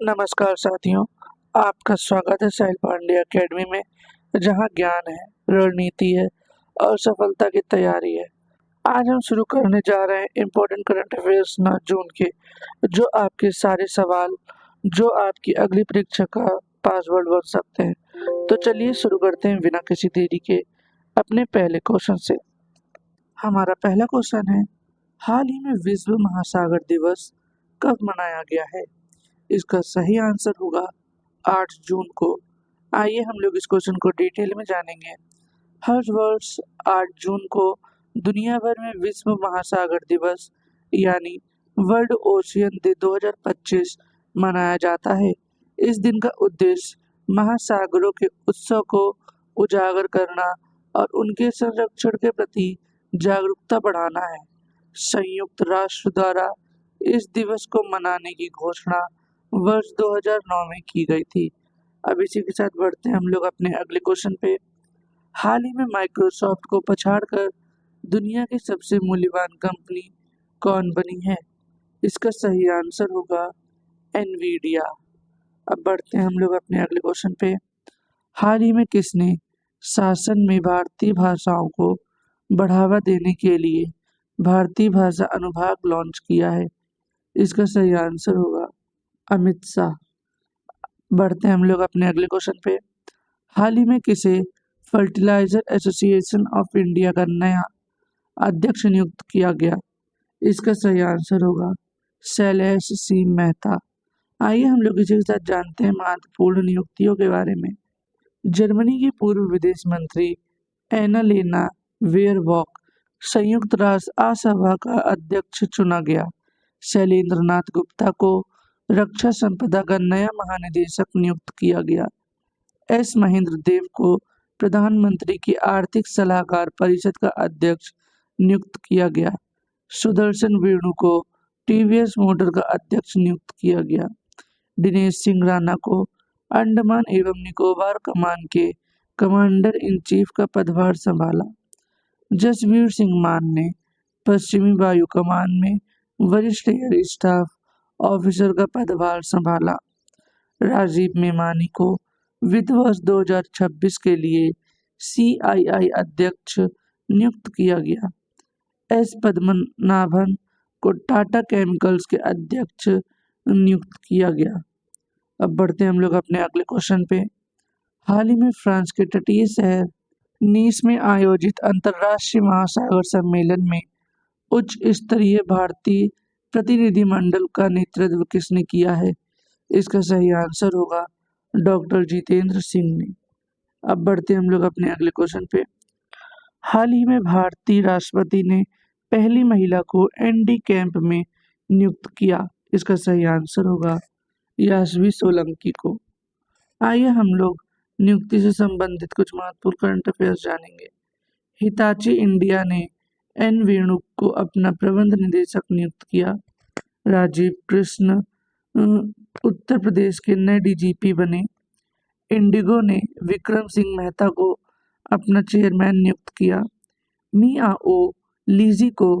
नमस्कार साथियों, आपका स्वागत है साहिल पांडे अकेडमी में, जहां ज्ञान है, रणनीति है और सफलता की तैयारी है। आज हम शुरू करने जा रहे हैं इम्पोर्टेंट करंट अफेयर्स 9 जून के, जो आपके सारे सवाल, जो आपकी अगली परीक्षा का पासवर्ड बन सकते हैं। तो चलिए शुरू करते हैं बिना किसी देरी के अपने पहले क्वेश्चन से। हमारा पहला क्वेश्चन है, हाल ही में विश्व महासागर दिवस कब मनाया गया है? इसका सही आंसर होगा 8 जून को। आइए हम लोग इस क्वेश्चन को डिटेल में जानेंगे। हर वर्ष 8 जून को दुनिया भर में विश्व महासागर दिवस यानी वर्ल्ड ओशियन डे 2025 मनाया जाता है। इस दिन का उद्देश्य महासागरों के उत्सव को उजागर करना और उनके संरक्षण के प्रति जागरूकता बढ़ाना है। संयुक्त राष्ट्र द्वारा इस दिवस को मनाने की घोषणा वर्ष 2009 में की गई थी। अब इसी के साथ बढ़ते हैं हम लोग अपने अगले क्वेश्चन पे। हाल ही में माइक्रोसॉफ्ट को पछाड़कर दुनिया की सबसे मूल्यवान कंपनी कौन बनी है? इसका सही आंसर होगा एनवीडिया। अब बढ़ते हैं हम लोग अपने अगले क्वेश्चन पे। हाल ही में किसने शासन में भारतीय भाषाओं को बढ़ावा देने के लिए भारतीय भाषा अनुभाग लॉन्च किया है? इसका सही आंसर होगा अमित शाह। बढ़ते हैं हम लोग अपने अगले क्वेश्चन पे। हाल ही में किसे फर्टिलाइजर एसोसिएशन ऑफ इंडिया का नया अध्यक्ष नियुक्त किया गया? इसका सही आंसर होगा शैलेश सिंह मेहता। आइए हम लोग इसी के साथ जानते हैं महत्वपूर्ण नियुक्तियों के बारे में। जर्मनी की पूर्व विदेश मंत्री एनालेना वेयरबॉक संयुक्त राष्ट्र महासभा का अध्यक्ष चुना गया। शैलेंद्र नाथ गुप्ता को रक्षा संपदा का नया महानिदेशक नियुक्त किया गया। एस महेंद्र देव को प्रधानमंत्री की आर्थिक सलाहकार परिषद का अध्यक्ष नियुक्त किया गया। सुदर्शन वेणु को टीवीएस मोटर का अध्यक्ष नियुक्त किया गया। दिनेश सिंह राणा को अंडमान एवं निकोबार कमान के कमांडर इन चीफ का पदभार संभाला। जसवीर सिंह मान ने पश्चिमी वायु कमान में वरिष्ठ एयर स्टाफ ऑफिसर का पदभार संभाला। राजीव मेमानी को वित्त वर्ष 2026 के लिए सीआईआई अध्यक्ष नियुक्त किया गया। एस पद्मनाभन को टाटा केमिकल्स के अध्यक्ष नियुक्त किया गया। अब बढ़ते हैं हम लोग अपने अगले क्वेश्चन पे। हाल ही में फ्रांस के तटीय शहर नीस में आयोजित अंतर्राष्ट्रीय महासागर सम्मेलन में उच्च स्तरीय भारतीय प्रतिनिधिमंडल का नेतृत्व किसने किया है? इसका सही आंसर होगा डॉक्टर जितेंद्र सिंह ने। अब बढ़ते हम लोग अपने अगले क्वेश्चन पे। हाल ही में भारतीय राष्ट्रपति ने पहली महिला को एनडी कैंप में नियुक्त किया। इसका सही आंसर होगा यास्वी सोलंकी को। आइए हम लोग नियुक्ति से संबंधित कुछ महत्वपूर्ण करंट अफेयर्स जानेंगे। हिताची इंडिया ने एन वेणु को अपना प्रबंध निदेशक नियुक्त किया। राजीव कृष्ण उत्तर प्रदेश के नए डीजीपी बने। इंडिगो ने विक्रम सिंह मेहता को अपना चेयरमैन नियुक्त किया। मियाओ लीजी को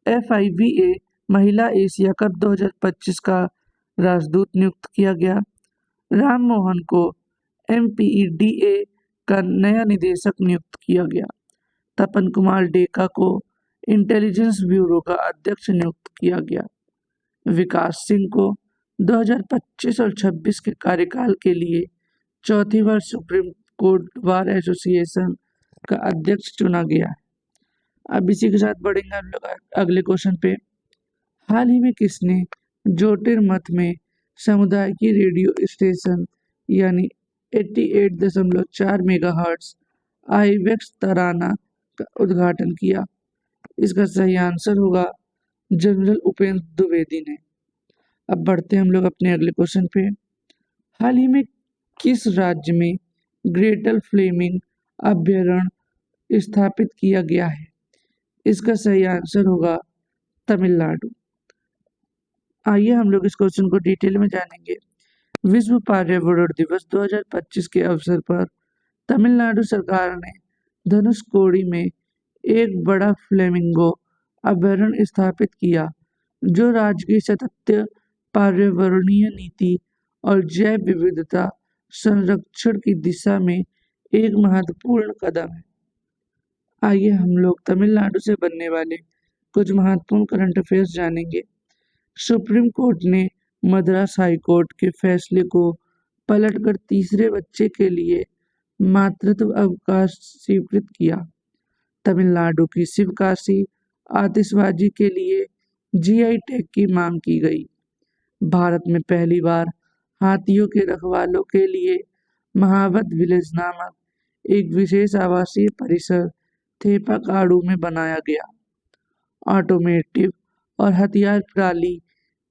FIVA महिला एशिया कप 2025 का राजदूत नियुक्त किया गया। राम मोहन को MPEDA का नया निदेशक नियुक्त किया गया। तपन कुमार डेका को इंटेलिजेंस ब्यूरो का अध्यक्ष नियुक्त किया गया। विकास सिंह को 2025 और 26 के कार्यकाल के लिए चौथी बार सुप्रीम कोर्ट बार एसोसिएशन का अध्यक्ष चुना गया। अब इसी के साथ बढ़ेंगे हम लोग अगले क्वेश्चन पे। हाल ही में किसने ज्योतिर्मठ में समुदाय की रेडियो स्टेशन यानी 88.4 मेगाहर्ट्ज आईवेक्स तराना का उद्घाटन किया? इसका सही आंसर होगा जनरल उपेंद्र द्विवेदी ने। अब बढ़ते हैं हम लोग अपने अगले क्वेश्चन पे। हाल ही में किस राज्य में ग्रेटर फ्लेमिंग अभयारण्य स्थापित किया गया है? इसका सही आंसर होगा तमिलनाडु। आइए हम लोग इस क्वेश्चन को डिटेल में जानेंगे। विश्व पर्यावरण दिवस 2025 के अवसर पर तमिलनाडु सरकार ने धनुषकोडी में एक बड़ा फ्लेमिंगो अभयारण्य स्थापित किया, जो राज्य की सतत पर्यावरणीय नीति और जैव विविधता संरक्षण की दिशा में एक महत्वपूर्ण कदम है। आइए हम लोग तमिलनाडु से बनने वाले कुछ महत्वपूर्ण करंट अफेयर्स जानेंगे। सुप्रीम कोर्ट ने मद्रास हाई कोर्ट के फैसले को पलटकर तीसरे बच्चे के लिए मातृत्व अवकाश स्वीकृत किया। तमिलनाडु की शिवकाशी आतिशबाजी के लिए जीआई टैग की मांग की गई। भारत में पहली बार हाथियों के रखवालों के लिए महावत विलेज नामक एक विशेष आवासीय परिसर थेपाकाडू में बनाया गया। ऑटोमेटिव और हथियार प्रणाली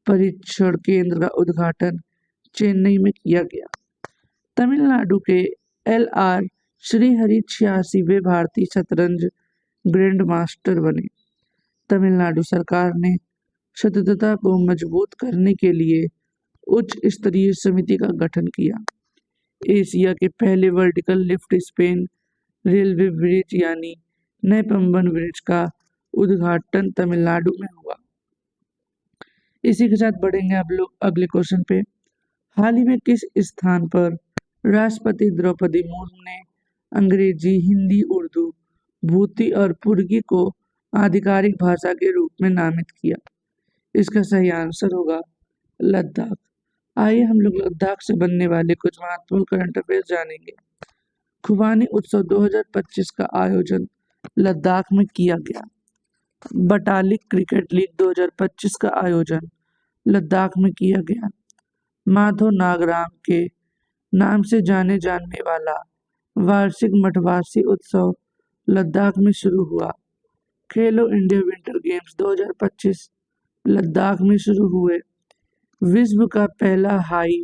परीक्षण केंद्र का उद्घाटन चेन्नई में किया गया। तमिलनाडु के LR श्रीहरि 86वें भारतीय शतरंज ग्रैंड मास्टर बने। तमिलनाडु सरकार ने सततता को मजबूत करने के लिए उच्च स्तरीय समिति का गठन किया। एशिया के पहले vertical lift Spain railway bridge यानी नए पंबन ब्रिज का उद्घाटन तमिलनाडु में हुआ। इसी के साथ बढ़ेंगे आप लोग अगले क्वेश्चन पे। हाल ही में किस स्थान पर राष्ट्रपति द्रौपदी मुर्मू ने अंग्रेजी, हिंदी, उर्दू, भूती और पुर्गी को आधिकारिक भाषा के रूप में नामित किया? इसका सही आंसर होगा लद्दाख। आइए हम लोग लद्दाख से बनने वाले कुछ महत्वपूर्ण करंट अफेयर्स जानेंगे। खुबानी उत्सव 2025 का आयोजन लद्दाख में किया गया। बटालिक क्रिकेट लीग 2025 का आयोजन लद्दाख में किया गया। माधो नागराम के नाम से जाने जाने वाला वार्षिक मठवासी उत्सव लद्दाख में शुरू हुआ। खेलो इंडिया विंटर गेम्स 2025 लद्दाख में शुरू हुए। विश्व का पहला हाई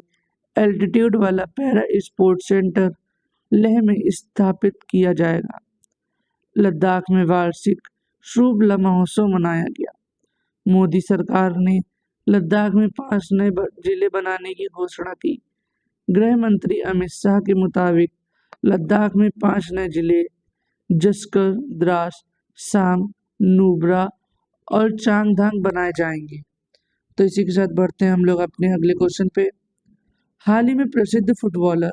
एल्टीट्यूड वाला पैरा स्पोर्ट सेंटर लेह में स्थापित किया जाएगा। लद्दाख में वार्षिक शुभला महोत्सव मनाया गया। मोदी सरकार ने लद्दाख में 5 नए जिले बनाने की घोषणा की। गृह मंत्री अमित शाह के मुताबिक लद्दाख में 5 नए जिले जस्कर, द्रास, साम, नुब्रा और चांगथांग बनाए जाएंगे। तो इसी के साथ बढ़ते हैं हम लोग अपने अगले क्वेश्चन पे। हाल ही में प्रसिद्ध फुटबॉलर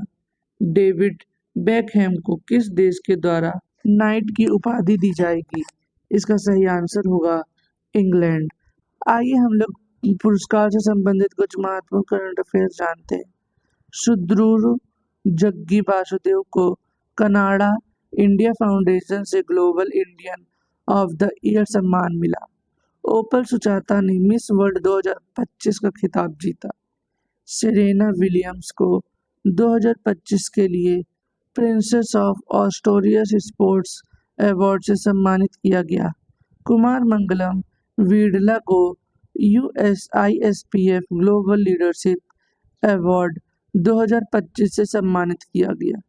डेविड बेकहैम को किस देश के द्वारा नाइट की उपाधि दी जाएगी? इसका सही आंसर होगा इंग्लैंड। आइए हम लोग पुरस्कार से संबंधित कुछ महत्वपूर्ण करंट अफेयर्स जानते हैं। सुद्रुरु जग्गी वासुदेव को कनाडा इंडिया फाउंडेशन से global Indian of the year सम्मान मिला। ओपल सुचाता ने मिस वर्ल्ड 2025 का खिताब जीता। सेरेना विलियम्स को 2025 के लिए princess of Australia sports award से सम्मानित किया गया। कुमार मंगलम वीडला को USISPF ग्लोबल लीडरशिप अवार्ड 2025 से सम्मानित किया गया।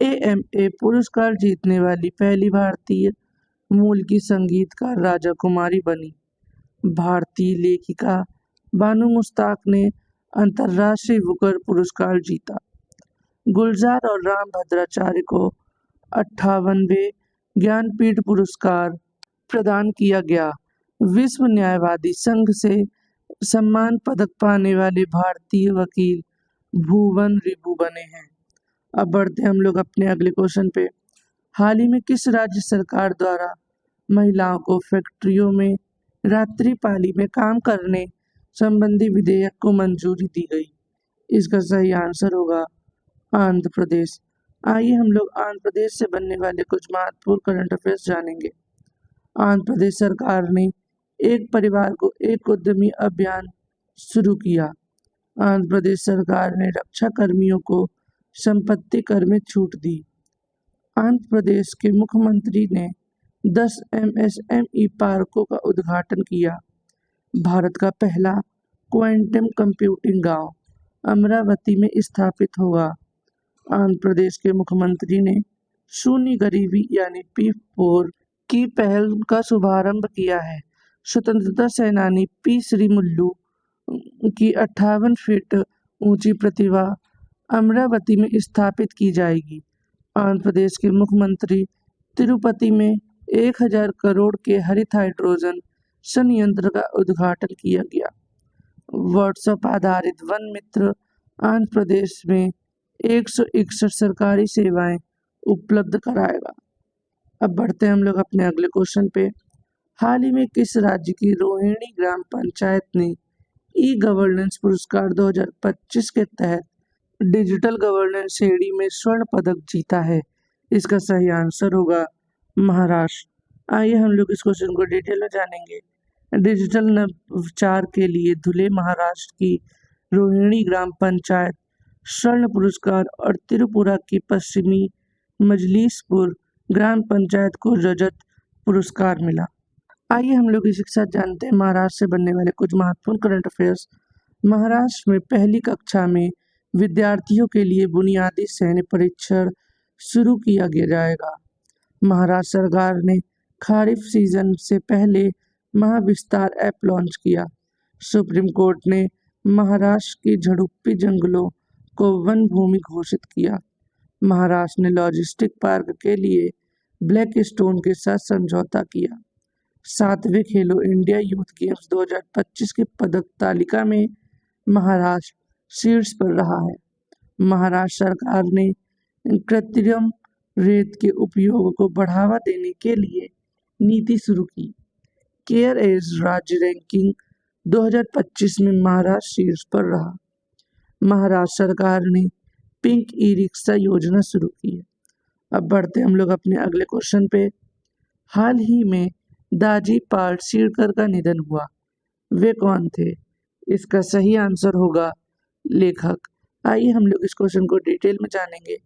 AMA पुरस्कार जीतने वाली पहली भारतीय मूल की संगीतकार राजा कुमारी बनी। भारतीय लेखिका बानू मुश्ताक ने अंतर्राष्ट्रीय बुकर पुरस्कार जीता। गुलजार और राम भद्राचार्य को 58वें ज्ञानपीठ पुरस्कार प्रदान किया गया। विश्व न्यायवादी संघ से सम्मान पदक पाने वाले भारतीय वकील भुवन रिबू बने हैं। अब बढ़ते हम लोग अपने अगले क्वेश्चन पे। हाल ही में किस राज्य सरकार द्वारा महिलाओं को फैक्ट्रियों में रात्रि पाली में काम करने संबंधी विधेयक को मंजूरी दी गई? इसका सही आंसर होगा आंध्र प्रदेश। आइए हम लोग आंध्र प्रदेश से बनने वाले कुछ महत्वपूर्ण करंट अफेयर्स जानेंगे। आंध्र प्रदेश सरकार ने एक परिवार को एक उद्यमी अभियान शुरू किया। आंध्र प्रदेश सरकार ने रक्षा कर्मियों को संपत्ति कर में छूट दी। आंध्र प्रदेश के मुख्यमंत्री ने 10 MSME पार्कों का उद्घाटन किया। भारत का पहला क्वांटम कंप्यूटिंग गांव अमरावती में स्थापित होगा। आंध्र प्रदेश के मुख्यमंत्री ने शून्य गरीबी यानी P4 की पहल का शुभारंभ किया है। स्वतंत्रता सेनानी P श्रीमुल्लू की 58 फीट ऊंची प्रतिमा अमरावती में स्थापित की जाएगी। आंध्र प्रदेश के मुख्यमंत्री तिरुपति में 1000 करोड़ के हरित हाइड्रोजन संयंत्र का उद्घाटन किया गया। व्हाट्सएप आधारित वन मित्र आंध्र प्रदेश में 161 सरकारी सेवाएं उपलब्ध कराएगा। अब बढ़ते हैं हम लोग अपने अगले क्वेश्चन पे। हाल ही में किस राज्य की रोहिणी ग्राम पंचायत ने ई गवर्नेंस पुरस्कार 2025 के तहत डिजिटल गवर्नेंस श्रेणी में स्वर्ण पदक जीता है? इसका सही आंसर होगा महाराष्ट्र। आइए हम लोग इस क्वेश्चन को डिटेल में जानेंगे। डिजिटल नवाचार के लिए धुले महाराष्ट्र की रोहिणी ग्राम पंचायत स्वर्ण पुरस्कार और त्रिपुरा की पश्चिमी मजलीसपुर ग्राम पंचायत को रजत पुरस्कार मिला। आइए हम लोग इसी के साथ जानते हैं महाराष्ट्र से बनने वाले कुछ महत्वपूर्ण करंट अफेयर्स। महाराष्ट्र में पहली कक्षा में विद्यार्थियों के लिए बुनियादी सैन्य परीक्षण शुरू किया गया जाएगा। महाराष्ट्र सरकार ने खरीफ सीजन से पहले महाविस्तार ऐप लॉन्च किया। सुप्रीम कोर्ट ने महाराष्ट्र की झड़ुप्पी जंगलों को वन भूमि घोषित किया। महाराष्ट्र ने लॉजिस्टिक पार्क के लिए ब्लैक स्टोन के साथ समझौता किया। 7वें खेलो इंडिया यूथ गेम्स 2025 की पदक तालिका में महाराष्ट्र शीर्ष पर रहा है। महाराष्ट्र सरकार ने कृत्रिम रेत के उपयोग को बढ़ावा देने के लिए नीति शुरू की। केयर एज राज्य रैंकिंग 2025 में महाराष्ट्र शीर्ष पर रहा। महाराष्ट्र सरकार ने पिंक ई रिक्शा योजना शुरू की है। अब बढ़ते हम लोग अपने अगले क्वेश्चन पे। हाल ही में दाजी पार्सीकर का निधन हुआ, वे कौन थे? इसका सही आंसर होगा लेखक। आइए हम लोग इस क्वेश्चन को डिटेल में जानेंगे।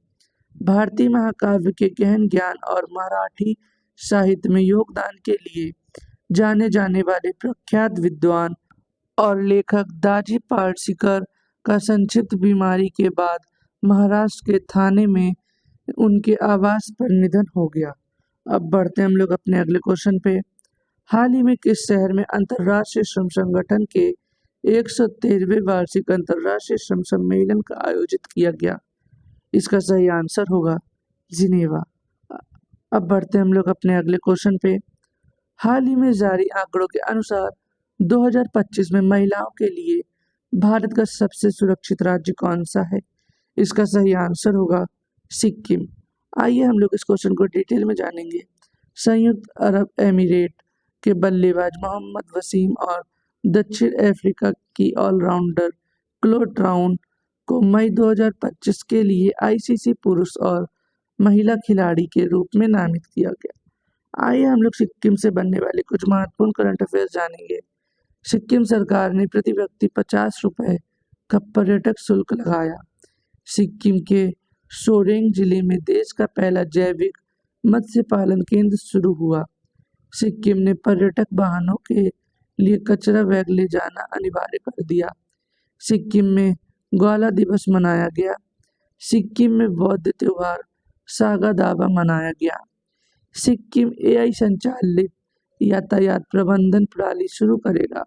भारतीय महाकाव्य के गहन ज्ञान और मराठी साहित्य में योगदान के लिए जाने जाने वाले प्रख्यात विद्वान और लेखक दाजी पार्सीकर का संक्षिप्त बीमारी के बाद महाराष्ट्र के थाने में उनके आवास पर निधन हो गया। अब बढ़ते हैं हम लोग अपने अगले क्वेश्चन पे। हाल ही में किस शहर में अंतर्राष्ट्रीय श्रम संगठन के 113वें वार्षिक अंतर्राष्ट्रीय श्रम सम्मेलन का आयोजित किया गया? इसका सही आंसर होगा जिनेवा। अब बढ़ते हम लोग अपने अगले क्वेश्चन पे। हाल ही में जारी आंकड़ों के अनुसार 2025 में महिलाओं के लिए भारत का सबसे सुरक्षित राज्य कौन सा है? इसका सही आंसर होगा सिक्किम। आइए हम लोग इस क्वेश्चन को डिटेल में जानेंगे। संयुक्त अरब एमिरेट के बल्लेबाज मोहम्मद वसीम और दक्षिण अफ्रीका की ऑलराउंडर क्लोड ब्राउन को मई 2025 के लिए आईसीसी पुरुष और महिला खिलाड़ी के रूप में नामित किया गया। आइए हम लोग सिक्किम से बनने वाले कुछ महत्वपूर्ण करंट अफेयर्स जानेंगे। सिक्किम सरकार ने प्रति व्यक्ति 50 रुपए का पर्यटक शुल्क लगाया। सिक्किम के सोरेंग जिले में देश का पहला जैविक मत्स्य पालन केंद्र शुरू हुआ। सिक्किम ने पर्यटक वाहनों के लिए कचरा बैग ले जाना अनिवार्य कर दिया। सिक्किम में ग्वाला दिवस मनाया गया। सिक्किम में बौद्ध त्योहार सागा दावा मनाया गया। सिक्किम एआई संचालित यातायात प्रबंधन प्रणाली शुरू करेगा।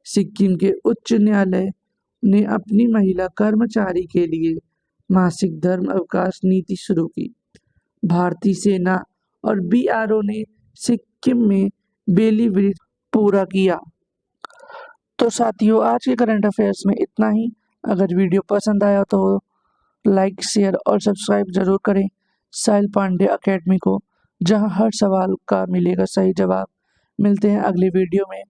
सिक्किम के उच्च न्यायालय ने अपनी महिला कर्मचारी के लिए मासिक धर्म अवकाश नीति शुरू की। भारतीय सेना और बीआरओ ने सिक्किम में बेली ब्रिज पूरा किया। तो साथियों, आज के करंट अफेयर्स में इतना ही। अगर वीडियो पसंद आया तो लाइक, शेयर और सब्सक्राइब जरूर करें साहिल पांडे एकेडमी को, जहां हर सवाल का मिलेगा सही जवाब। मिलते हैं अगले वीडियो में।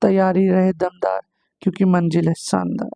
तैयारी रहे दमदार, क्योंकि मंजिल है शानदार।